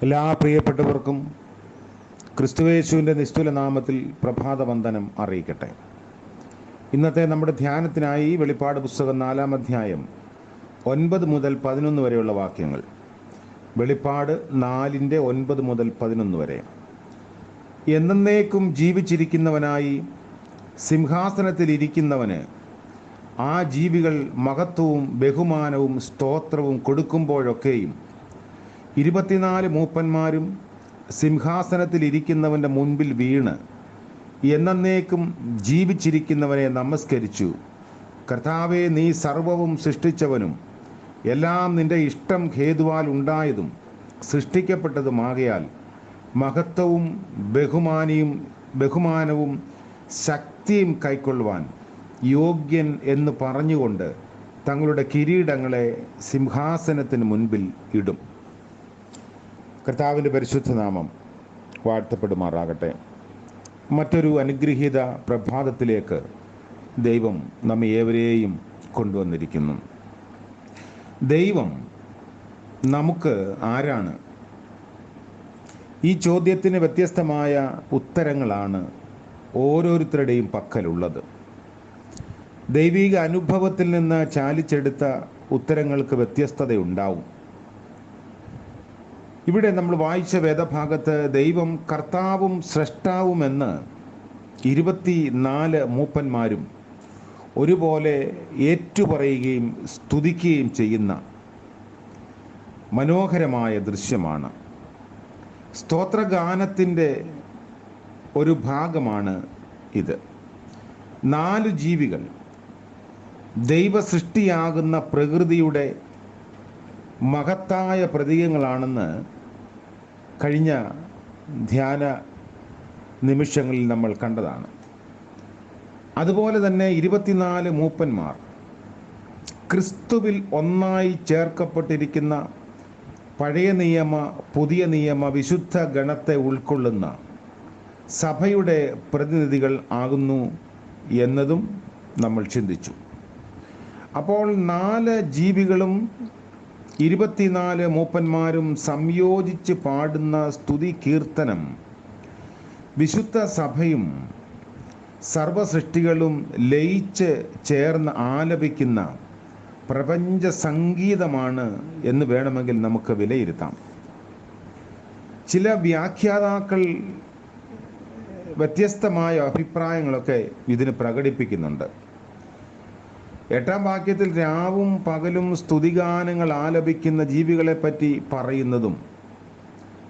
എല്ലാ പ്രിയപ്പെട്ടവർക്കും ക്രിസ്തുയേശുവിൻ്റെ നിസ്തുല നാമത്തിൽ പ്രഭാതവന്ദനം അറിയിക്കട്ടെ. ഇന്നത്തെ നമ്മുടെ ധ്യാനത്തിനായി വെളിപ്പാട് പുസ്തകം 4-ാം അധ്യായം 9 മുതൽ 11 വരെയുള്ള വാക്യങ്ങൾ. വെളിപ്പാട് 4-ന്റെ 9 മുതൽ 11 വരെ. എന്നേക്കും ജീവിച്ചിരിക്കുന്നവനായി സിംഹാസനത്തിലിരിക്കുന്നവന് ആ ജീവികൾ മഹത്വവും ബഹുമാനവും സ്തോത്രവും കൊടുക്കുമ്പോഴൊക്കെയും 24 മൂപ്പന്മാരും സിംഹാസനത്തിലിരിക്കുന്നവൻ്റെ മുൻപിൽ വീണ് എന്നേക്കും ജീവിച്ചിരിക്കുന്നവനെ നമസ്കരിച്ചു. കർത്താവേ, നീ സർവവും സൃഷ്ടിച്ചവനും എല്ലാം നിന്റെ ഇഷ്ടം ഹേതുവാൽ ഉണ്ടായതും സൃഷ്ടിക്കപ്പെട്ടതുമാകയാൽ മഹത്വവും ബഹുമാനവും ശക്തിയും കൈക്കൊള്ളുവാൻ യോഗ്യൻ എന്ന് പറഞ്ഞുകൊണ്ട് തങ്ങളുടെ കിരീടങ്ങളെ സിംഹാസനത്തിന് മുൻപിൽ ഇടും. കർത്താവിൻ്റെ പരിശുദ്ധ നാമം വാഴ്ത്തപ്പെടുമാറാകട്ടെ. മറ്റൊരു അനുഗ്രഹീത പ്രഭാതത്തിലേക്ക് ദൈവം നമ്മെ ഏവരെയും കൊണ്ടുവന്നിരിക്കുന്നു. ദൈവം നമുക്ക് ആരാണ്? ഈ ചോദ്യത്തിന് വ്യത്യസ്തമായ ഉത്തരങ്ങളാണ് ഓരോരുത്തരുടെയും പക്കലുള്ളത്. ദൈവിക അനുഭവത്തിൽ നിന്ന് ചാലിച്ചെടുത്ത ഉത്തരങ്ങൾക്ക് വ്യത്യസ്തതയുണ്ടാവും. ഇവിടെ നമ്മൾ വായിച്ച വേദഭാഗത്ത് ദൈവം കർത്താവും സ്രഷ്ടാവുമെന്ന് 24 മൂപ്പന്മാരും ഒരുപോലെ ഏറ്റുപറയുകയും സ്തുതിക്കുകയും ചെയ്യുന്ന മനോഹരമായ ദൃശ്യമാണ്. സ്തോത്രഗാനത്തിൻ്റെ ഒരു ഭാഗമാണ് ഇത്. 4 ജീവികൾ ദൈവസൃഷ്ടിയാകുന്ന പ്രകൃതിയുടെ മഹത്തായ പ്രതീകങ്ങളാണെന്ന് കഴിഞ്ഞ ധ്യാന നിമിഷങ്ങളിൽ നമ്മൾ കണ്ടതാണ്. അതുപോലെ തന്നെ 24 മൂപ്പന്മാർ ക്രിസ്തുവിൽ ഒന്നായി ചേർക്കപ്പെട്ടിരിക്കുന്ന പഴയ നിയമ പുതിയ നിയമ വിശുദ്ധ ഗണത്തെ ഉൾക്കൊള്ളുന്ന സഭയുടെ പ്രതിനിധികൾ ആകുന്നു എന്നതും നമ്മൾ ചിന്തിച്ചു. അപ്പോൾ 4 ജീവികളും 24 മൂപ്പന്മാരും സംയോജിച്ച് പാടുന്ന സ്തുതി കീർത്തനം വിശുദ്ധ സഭയും സർവസൃഷ്ടികളും ലയിച്ച് ചേർന്ന് ആലപിക്കുന്ന പ്രപഞ്ച സംഗീതമാണ് എന്ന് വേണമെങ്കിൽ നമുക്ക് വിലയിരുത്താം. ചില വ്യാഖ്യാതാക്കൾ വ്യത്യസ്തമായ അഭിപ്രായങ്ങളൊക്കെ ഇതിന് പ്രകടിപ്പിക്കുന്നുണ്ട്. 8-ാം വാക്യത്തിൽ രാവും പകലും സ്തുതിഗാനങ്ങൾ ആലപിക്കുന്ന ജീവികളെപ്പറ്റി പറയുന്നതും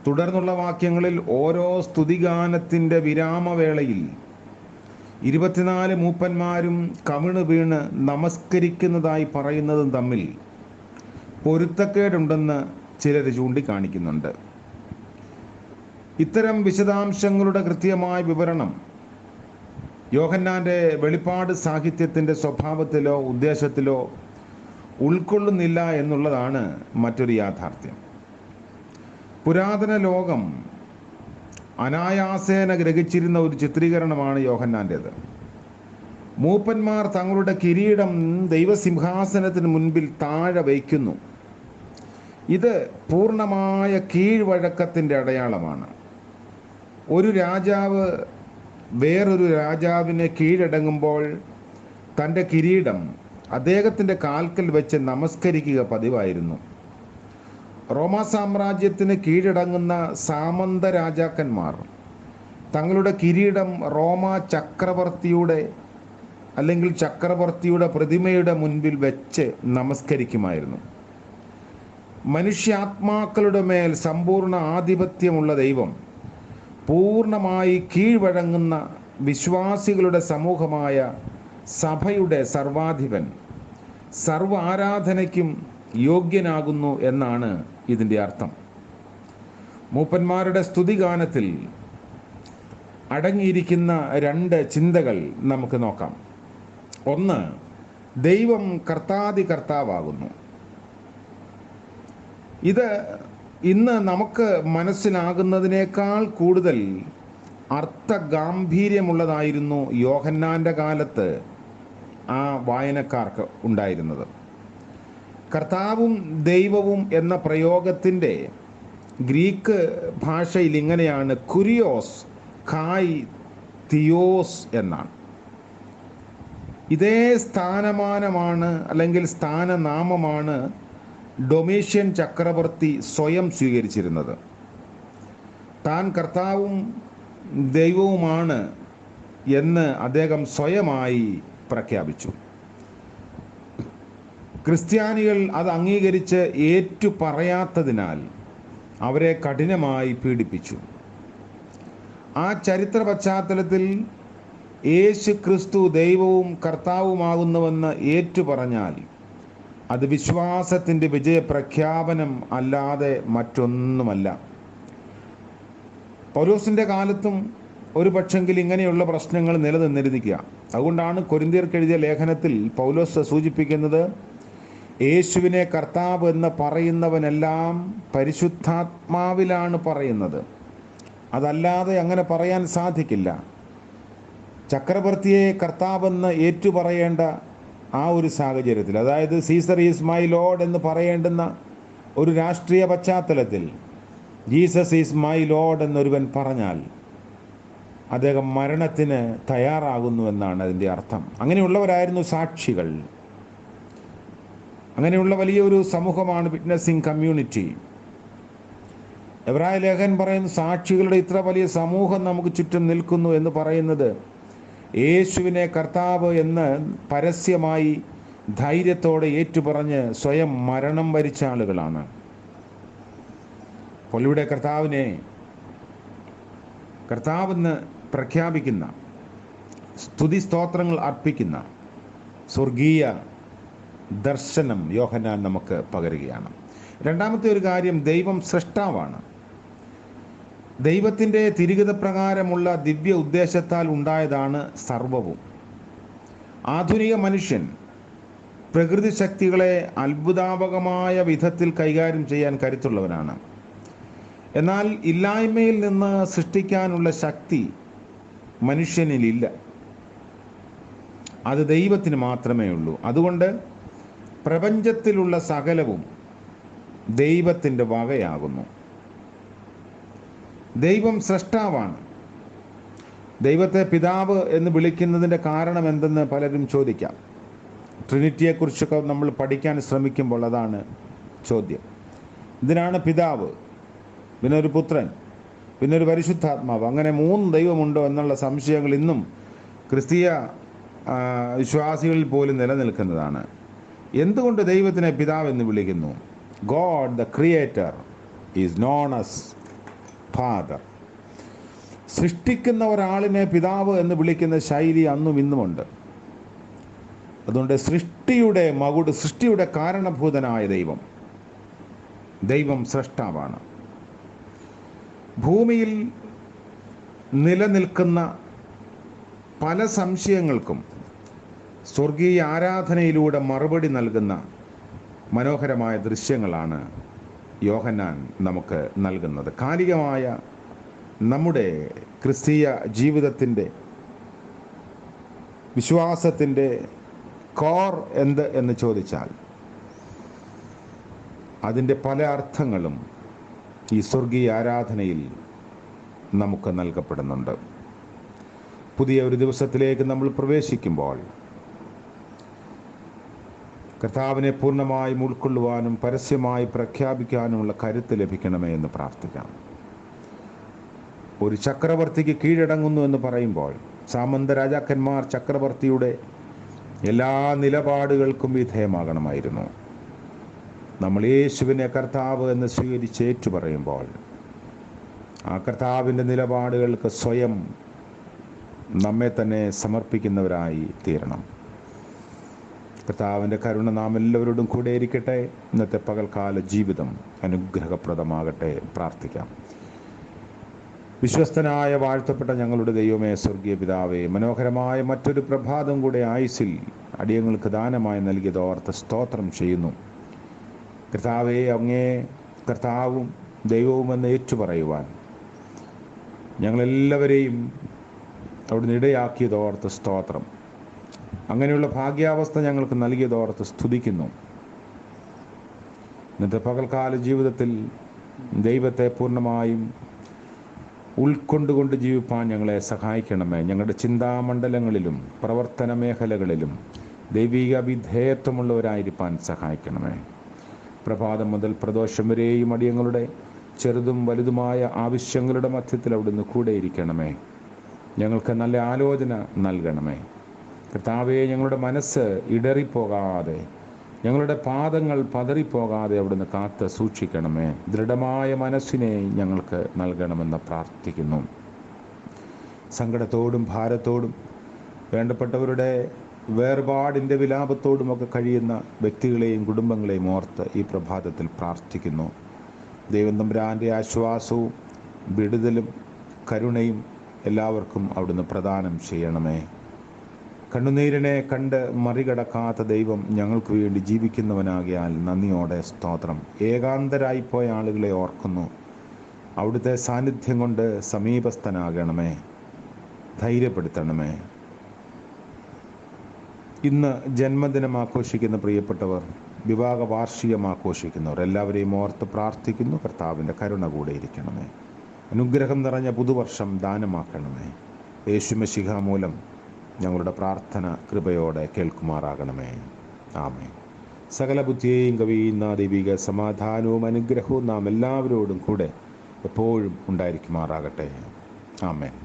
തുടർന്നുള്ള വാക്യങ്ങളിൽ ഓരോ സ്തുതിഗാനത്തിൻ്റെ വിരാമവേളയിൽ 24 മൂപ്പന്മാരും കവിണ് വീണ് നമസ്കരിക്കുന്നതായി പറയുന്നതും തമ്മിൽ പൊരുത്തക്കേടുണ്ടെന്ന് ചിലർ ചൂണ്ടിക്കാണിക്കുന്നുണ്ട്. ഇത്തരം വിശദാംശങ്ങളുടെ കൃത്യമായ വിവരണം യോഹന്നാൻ്റെ വെളിപ്പാട് സാഹിത്യത്തിൻ്റെ സ്വഭാവത്തിലോ ഉദ്ദേശത്തിലോ ഉൾക്കൊള്ളുന്നില്ല എന്നുള്ളതാണ് മറ്റൊരു യാഥാർത്ഥ്യം. പുരാതന ലോകം അനായാസേന ഗ്രഹിച്ചിരുന്ന ഒരു ചിത്രീകരണമാണ് യോഹന്നാൻ്റേത്. മൂപ്പന്മാർ തങ്ങളുടെ കിരീടം ദൈവസിംഹാസനത്തിന് മുൻപിൽ താഴെ വയ്ക്കുന്നു. ഇത് പൂർണ്ണമായ കീഴ്വഴക്കത്തിൻ്റെ അടയാളമാണ്. ഒരു രാജാവ് വേറൊരു രാജാവിനെ കീഴടങ്ങുമ്പോൾ തൻ്റെ കിരീടം അദ്ദേഹത്തിൻ്റെ കാൽക്കൽ വെച്ച് നമസ്കരിക്കുക പതിവായിരുന്നു. റോമാ സാമ്രാജ്യത്തിന് കീഴടങ്ങുന്ന സാമന്ത രാജാക്കന്മാർ തങ്ങളുടെ കിരീടം റോമാ ചക്രവർത്തിയുടെ പ്രതിമയുടെ മുൻപിൽ വെച്ച് നമസ്കരിക്കുമായിരുന്നു. മനുഷ്യാത്മാക്കളുടെ മേൽ സമ്പൂർണ്ണ ആധിപത്യമുള്ള ദൈവം പൂർണ്ണമായി കീഴ്വഴങ്ങുന്ന വിശ്വാസികളുടെ സമൂഹമായ സഭയുടെ സർവാധിപൻ സർവ ആരാധനയ്ക്കും യോഗ്യനാകുന്നു എന്നാണ് ഇതിൻ്റെ അർത്ഥം. മൂപ്പന്മാരുടെ സ്തുതിഗാനത്തിൽ അടങ്ങിയിരിക്കുന്ന 2 ചിന്തകൾ നമുക്ക് നോക്കാം. ഒന്ന്, ദൈവം കർത്താവാകുന്നു. ഇത് ഇന്ന് നമുക്ക് മനസ്സിലാകുന്നതിനേക്കാൾ കൂടുതൽ അർത്ഥഗാംഭീര്യമുള്ളതായിരുന്നു യോഹന്നാൻ്റെ കാലത്ത് ആ വായനക്കാർക്ക് ഉണ്ടായിരുന്നത്. കർത്താവും ദൈവവും എന്ന പ്രയോഗത്തിൻ്റെ ഗ്രീക്ക് ഭാഷയിൽ ഇങ്ങനെയാണ്: കുരിയോസ് കായ് തിയോസ് എന്നാണ്. ഇതേ സ്ഥാനമാനമാണ് അല്ലെങ്കിൽ സ്ഥാനനാമമാണ് ഡൊമീഷ്യൻ ചക്രവർത്തി സ്വയം സ്വീകരിച്ചിരുന്നത്. താൻ കർത്താവും ദൈവവുമാണ് എന്ന് അദ്ദേഹം സ്വയമായി പ്രഖ്യാപിച്ചു. ക്രിസ്ത്യാനികൾ അത് അംഗീകരിച്ച് ഏറ്റുപറയാത്തതിനാൽ അവരെ കഠിനമായി പീഡിപ്പിച്ചു. ആ ചരിത്ര പശ്ചാത്തലത്തിൽ യേശു ക്രിസ്തു ദൈവവും കർത്താവുമാകുന്നുവെന്ന് ഏറ്റുപറഞ്ഞാൽ അത് വിശ്വാസത്തിൻ്റെ വിജയപ്രഖ്യാപനം അല്ലാതെ മറ്റൊന്നുമല്ല. പൗലോസിൻ്റെ കാലത്തും ഒരു പക്ഷെങ്കിൽ ഇങ്ങനെയുള്ള പ്രശ്നങ്ങൾ നിലനിന്നിരിക്കുക. അതുകൊണ്ടാണ് കൊരിന്ത്യർക്ക് എഴുതിയ ലേഖനത്തിൽ പൗലോസ് സൂചിപ്പിക്കുന്നത്, യേശുവിനെ കർത്താവ് എന്ന് പറയുന്നവനെല്ലാം പരിശുദ്ധാത്മാവിലാണ് പറയുന്നത്, അതല്ലാതെ അങ്ങനെ പറയാൻ സാധിക്കില്ല. ചക്രവർത്തിയെ കർത്താവെന്ന് ഏറ്റുപറയേണ്ട ആ ഒരു സാഹചര്യത്തിൽ, അതായത് സീസർ ഈസ് മൈ ലോർഡ് എന്ന് പറയേണ്ടുന്ന ഒരു രാഷ്ട്രീയ പശ്ചാത്തലത്തിൽ ജീസസ് ഈസ് മൈ ലോർഡ് എന്നൊരുവൻ പറഞ്ഞാൽ അദ്ദേഹം മരണത്തിന് തയ്യാറാകുന്നു എന്നാണ് അതിൻ്റെ അർത്ഥം. അങ്ങനെയുള്ളവരായിരുന്നു സാക്ഷികൾ. അങ്ങനെയുള്ള വലിയൊരു സമൂഹമാണ് വിറ്റ്നസിങ് കമ്മ്യൂണിറ്റി. എബ്രായ ലേഖൻ പറയുന്നു, സാക്ഷികളുടെ ഇത്ര വലിയ സമൂഹം നമുക്ക് ചുറ്റും നിൽക്കുന്നു എന്ന് പറയുന്നത് യേശുവിനെ കർത്താവ് എന്ന് പരസ്യമായി ധൈര്യത്തോടെ ഏറ്റുപറഞ്ഞ് സ്വയം മരണം വരിച്ച ആളുകളാണ്. അപ്പോൾ ഇവിടെ കർത്താവിനെ കർത്താവെന്ന് പ്രഖ്യാപിക്കുന്ന, സ്തുതി സ്തോത്രങ്ങൾ അർപ്പിക്കുന്ന സ്വർഗീയ ദർശനം യോഹന്നാൻ നമുക്ക് പകരുകയാണ്. രണ്ടാമത്തെ ഒരു കാര്യം, ദൈവം സൃഷ്ടാവാണ്. ദൈവത്തിൻ്റെ തിരുഹിതപ്രകാരമുള്ള ദിവ്യ ഉദ്ദേശത്താൽ ഉണ്ടായതാണ് സർവവും. ആധുനിക മനുഷ്യൻ പ്രകൃതി ശക്തികളെ അത്ഭുതാപകമായ വിധത്തിൽ കൈകാര്യം ചെയ്യാൻ കരുത്തുള്ളവനാണ്. എന്നാൽ ഇല്ലായ്മയിൽ നിന്ന് സൃഷ്ടിക്കാനുള്ള ശക്തി മനുഷ്യനിലില്ല, അത് ദൈവത്തിന് മാത്രമേ ഉള്ളൂ. അതുകൊണ്ട് പ്രപഞ്ചത്തിലുള്ള സകലവും ദൈവത്തിൻ്റെ വകയാകുന്നു. ദൈവം സൃഷ്ടാവാണ്. ദൈവത്തെ പിതാവ് എന്ന് വിളിക്കുന്നതിൻ്റെ കാരണം എന്തെന്ന് പലരും ചോദിക്കാം. ട്രിനിറ്റിയെക്കുറിച്ചൊക്കെ നമ്മൾ പഠിക്കാൻ ശ്രമിക്കുമ്പോൾ അതാണ് ചോദ്യം. ഇതിനാണ് പിതാവ്, പിന്നെ ഒരു പുത്രൻ, പിന്നെ ഒരു പരിശുദ്ധാത്മാവ്, അങ്ങനെ 3 ദൈവമുണ്ടോ എന്നുള്ള സംശയങ്ങൾ ഇന്നും ക്രിസ്തീയ വിശ്വാസികളിൽ പോലും നിലനിൽക്കുന്നതാണ്. എന്തുകൊണ്ട് ദൈവത്തിനെ പിതാവ് എന്ന് വിളിക്കുന്നു? God the creator is known as father. സൃഷ്ടിക്കുന്ന ഒരാളിനെ പിതാവ് എന്ന് വിളിക്കുന്ന ശൈലി അന്നും ഇന്നുമുണ്ട്. അതുകൊണ്ട് സൃഷ്ടിയുടെ കാരണഭൂതനായ ദൈവം സൃഷ്ടാവാണ്. ഭൂമിയിൽ നിലനിൽക്കുന്ന പല സംശയങ്ങൾക്കും സ്വർഗീയ ആരാധനയിലൂടെ മറുപടി നൽകുന്ന മനോഹരമായ ദൃശ്യങ്ങളാണ് യോഹന്നാൻ നമുക്ക് നൽകുന്നത്. കാലികമായ നമ്മുടെ ക്രിസ്തീയ ജീവിതത്തിൻ്റെ, വിശ്വാസത്തിൻ്റെ കോർ എന്ത് എന്ന് ചോദിച്ചാൽ അതിൻ്റെ പല അർത്ഥങ്ങളും ഈ സ്വർഗീയ ആരാധനയിൽ നമുക്ക് നൽകപ്പെടുന്നുണ്ട്. പുതിയ ഒരു ദിവസത്തിലേക്ക് നമ്മൾ പ്രവേശിക്കുമ്പോൾ കർത്താവിനെ പൂർണ്ണമായും ഉൾക്കൊള്ളുവാനും പരസ്യമായി പ്രഖ്യാപിക്കാനുമുള്ള കരുത്ത് ലഭിക്കണമേ എന്ന് പ്രാർത്ഥിക്കാം. ഒരു ചക്രവർത്തിക്ക് കീഴടങ്ങുന്നു എന്ന് പറയുമ്പോൾ സാമന്ത രാജാക്കന്മാർ ചക്രവർത്തിയുടെ എല്ലാ നിലപാടുകൾക്കും വിധേയമാകണമായിരുന്നു. നമ്മൾ യേശുവിനെ കർത്താവ് എന്ന് സ്വീകരിച്ച് ഏറ്റുപറയുമ്പോൾ ആ കർത്താവിൻ്റെ നിലപാടുകൾക്ക് സ്വയം നമ്മെ തന്നെ സമർപ്പിക്കുന്നവരായി തീരണം. കർത്താവിൻ്റെ കരുണ നാം എല്ലാവരോടും കൂടെ ഇരിക്കട്ടെ. ഇന്നത്തെ പകൽക്കാല ജീവിതം അനുഗ്രഹപ്രദമാകട്ടെ. പ്രാർത്ഥിക്കാം. വിശ്വസ്തനായ വാഴ്ത്തപ്പെട്ട ഞങ്ങളുടെ ദൈവമേ, സ്വർഗീയ പിതാവേ, മനോഹരമായ മറ്റൊരു പ്രഭാതം കൂടെ ആയുസ്സിൽ അടിയങ്ങൾക്ക് ദാനമായി നൽകിയത് ഓർത്ത് സ്തോത്രം ചെയ്യുന്നു. കർത്താവേ, അങ്ങേ കർത്താവും ദൈവവുമെന്ന് ഏറ്റുപറയുവാൻ ഞങ്ങളെല്ലാവരെയും അവിടുന്ന് ഇടയാക്കിയതോർത്ത് സ്തോത്രം. അങ്ങനെയുള്ള ഭാഗ്യാവസ്ഥ ഞങ്ങൾക്ക് നൽകിയതോർത്ത് സ്തുതിക്കുന്നു. ഇന്നത്തെ പകൽക്കാല ജീവിതത്തിൽ ദൈവത്തെ പൂർണ്ണമായും ഉൾക്കൊണ്ടുകൊണ്ട് ജീവിപ്പാൻ ഞങ്ങളെ സഹായിക്കണമേ. ഞങ്ങളുടെ ചിന്താമണ്ഡലങ്ങളിലും പ്രവർത്തന മേഖലകളിലും ദൈവിക വിധേയത്വമുള്ളവരായിരിക്കാൻ സഹായിക്കണമേ. പ്രഭാതം മുതൽ പ്രദോഷം വരെയും അടിയങ്ങളുടെ ചെറുതും വലുതുമായ ആവശ്യങ്ങളുടെ മധ്യത്തിൽ അവിടുന്ന് കൂടെയിരിക്കണമേ. ഞങ്ങൾക്ക് നല്ല ആലോചന നൽകണമേ. കർത്താവേ, ഞങ്ങളുടെ മനസ്സ് ഇടറിപ്പോകാതെ, ഞങ്ങളുടെ പാദങ്ങൾ പതറിപ്പോകാതെ അവിടുന്ന് കാത്ത് സൂക്ഷിക്കണമേ. ദൃഢമായ മനസ്സിനെ ഞങ്ങൾക്ക് നൽകണമെന്ന് പ്രാർത്ഥിക്കുന്നു. സങ്കടത്തോടും ഭാരത്തോടും വേണ്ടപ്പെട്ടവരുടെ വേർപാടിൻ്റെ വിലാപത്തോടുമൊക്കെ കഴിയുന്ന വ്യക്തികളെയും കുടുംബങ്ങളെയും ഓർത്ത് ഈ പ്രഭാതത്തിൽ പ്രാർത്ഥിക്കുന്നു. ദൈവം തമ്പുരാൻ്റെ ആശ്വാസവും വിടുതലും കരുണയും എല്ലാവർക്കും അവിടുന്ന് പ്രദാനം ചെയ്യണമേ. കണ്ണുനീരിനെ കണ്ട് മറികടക്കാത്ത ദൈവം ഞങ്ങൾക്ക് വേണ്ടി ജീവിക്കുന്നവനാകിയാൽ നന്ദിയോടെ സ്തോത്രം. ഏകാന്തരായിപ്പോയ ആളുകളെ ഓർക്കുന്നു. അവിടുത്തെ സാന്നിധ്യം കൊണ്ട് സമീപസ്ഥനാകണമേ, ധൈര്യപ്പെടുത്തണമേ. ഇന്ന് ജന്മദിനം ആഘോഷിക്കുന്ന പ്രിയപ്പെട്ടവർ, വിവാഹ വാർഷികം ആഘോഷിക്കുന്നവർ എല്ലാവരെയും ഓർത്ത് പ്രാർത്ഥിക്കുന്നു. കർത്താവിൻ്റെ കരുണ കൂടെ ഇരിക്കണമേ. അനുഗ്രഹം നിറഞ്ഞ പുതുവർഷം ദാനമാക്കണമേ. യേശുമശിഹ മൂലം ഞങ്ങളുടെ പ്രാർത്ഥന കൃപയോടെ കേൾക്കുമാറാകണമേ. ആമേൻ. സകല ബുദ്ധിയെയും കവിയുന്ന ദൈവിക സമാധാനവും അനുഗ്രഹവും നാം എല്ലാവരോടും കൂടെ എപ്പോഴും ഉണ്ടായിരിക്കുമാറാകട്ടെ. ആമേൻ.